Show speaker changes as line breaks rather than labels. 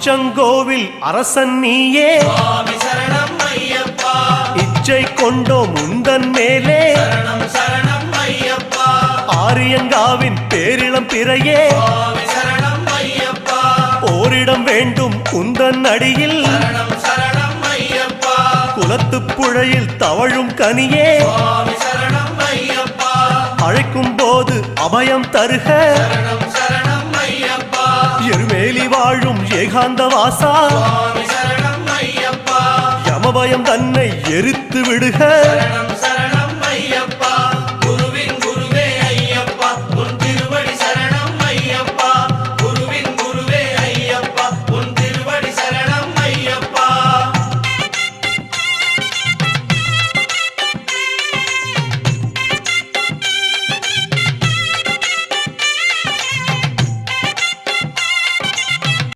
அச்சங்கோவில் அரசன் நீயே
சுவாமி சரணம் ஐயப்பா
இச்சை கொண்டோம் உந்தன் மேலே
சரணம் சரணம் ஐயப்பா
ஆரியங்காவின் பேரிளம் பிறையே
சுவாமி சரணம் ஐயப்பா
ஓரிடம் வேண்டும் உந்தன் அடியில்
சரணம் சரணம் ஐயப்பா
குலத்துப் புழையில் தவழும் கனியே
சுவாமி சரணம் ஐயப்பா
அழைக்கும் போது அபயம் தருக
சரணம் சரணம் ஐயப்பா
எருமேலி வாழும் ஏகாந்த வாசா
சுவாமி சரணம் ஐயப்பா
யமபயம் தன்னை எரித்து விடுக
சரணம்